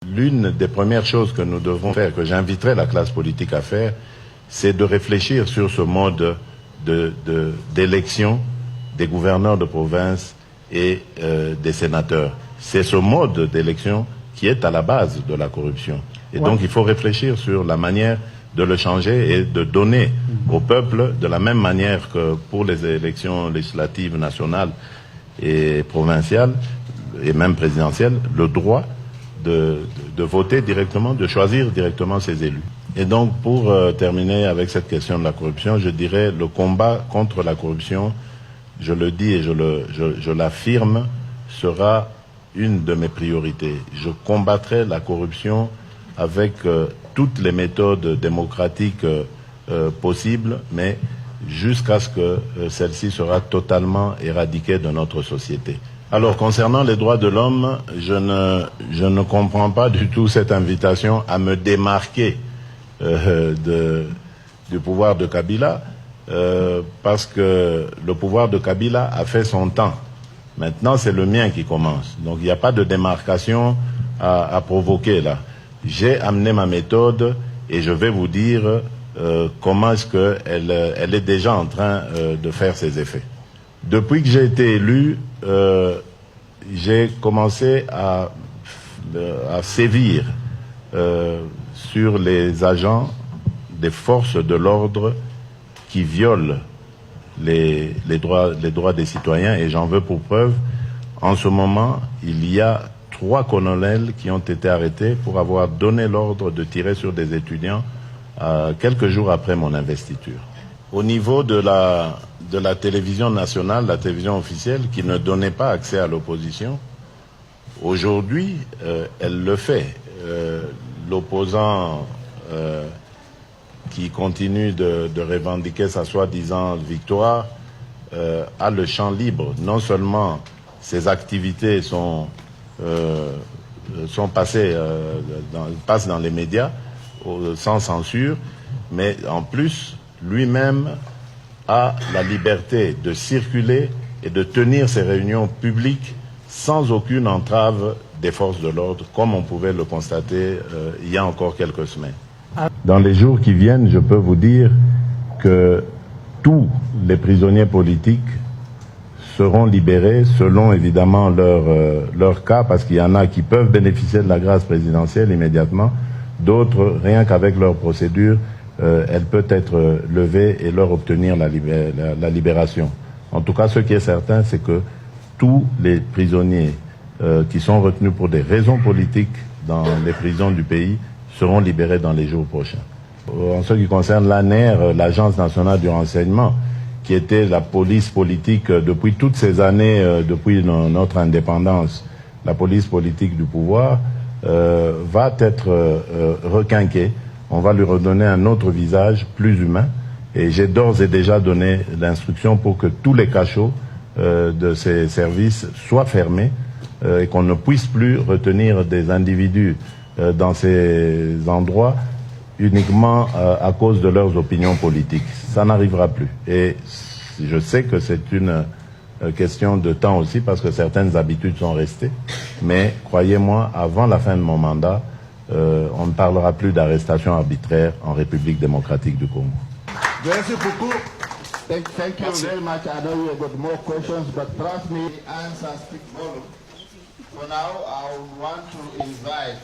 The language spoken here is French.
L'une des premières choses que nous devons faire, que j'inviterai la classe politique à faire, c'est de réfléchir sur ce mode d'élection des gouverneurs de province et des sénateurs. C'est ce mode d'élection qui est à la base de la corruption. Et donc il faut réfléchir sur la manière de le changer et de donner au peuple, de la même manière que pour les élections législatives nationales et provinciales, et même présidentielles, le droit de voter directement, de choisir directement ses élus. Et donc, pour terminer avec cette question de la corruption, je dirais le combat contre la corruption, je le dis et je l'affirme, sera une de mes priorités. Je combattrai la corruption avec toutes les méthodes démocratiques possibles, mais jusqu'à ce que celle-ci sera totalement éradiquée de notre société. Alors, concernant les droits de l'homme, je ne comprends pas du tout cette invitation à me démarquer du pouvoir de Kabila, parce que le pouvoir de Kabila a fait son temps. Maintenant, c'est le mien qui commence. Donc, il n'y a pas de démarcation à provoquer là. J'ai amené ma méthode et je vais vous dire comment est-ce qu'elle est déjà en train de faire ses effets. Depuis que j'ai été élu, j'ai commencé à sévir sur les agents des forces de l'ordre qui violent les droits des citoyens, et j'en veux pour preuve, en ce moment, il y a 3 colonels qui ont été arrêtés pour avoir donné l'ordre de tirer sur des étudiants quelques jours après mon investiture. Au niveau de la télévision nationale, la télévision officielle, qui ne donnait pas accès à l'opposition, aujourd'hui, elle le fait. L'opposant qui continue de revendiquer sa soi-disant victoire a le champ libre. Non seulement ses activités passent dans les médias sans censure, mais en plus, lui-même a la liberté de circuler et de tenir ses réunions publiques sans aucune entrave des forces de l'ordre, comme on pouvait le constater il y a encore quelques semaines. Dans les jours qui viennent, je peux vous dire que tous les prisonniers politiques seront libérés selon évidemment leur cas, parce qu'il y en a qui peuvent bénéficier de la grâce présidentielle immédiatement, d'autres, rien qu'avec leur procédure, elle peut être levée et leur obtenir la libération. En tout cas, ce qui est certain, c'est que tous les prisonniers qui sont retenus pour des raisons politiques dans les prisons du pays seront libérés dans les jours prochains. En ce qui concerne l'ANR, l'Agence nationale du renseignement, qui était la police politique depuis toutes ces années, depuis notre indépendance, la police politique du pouvoir, va être requinquée. On va lui redonner un autre visage plus humain. Et j'ai d'ores et déjà donné l'instruction pour que tous les cachots de ces services soient fermés et qu'on ne puisse plus retenir des individus dans ces endroits uniquement à cause de leurs opinions politiques. Ça n'arrivera plus. Et je sais que c'est une question de temps aussi, parce que certaines habitudes sont restées. Mais croyez-moi, avant la fin de mon mandat, on ne parlera plus d'arrestation arbitraire en République démocratique du Congo. Merci beaucoup. Thank you very much. I know you got more questions, but trust me, the answers speak volume. For now, I want to invite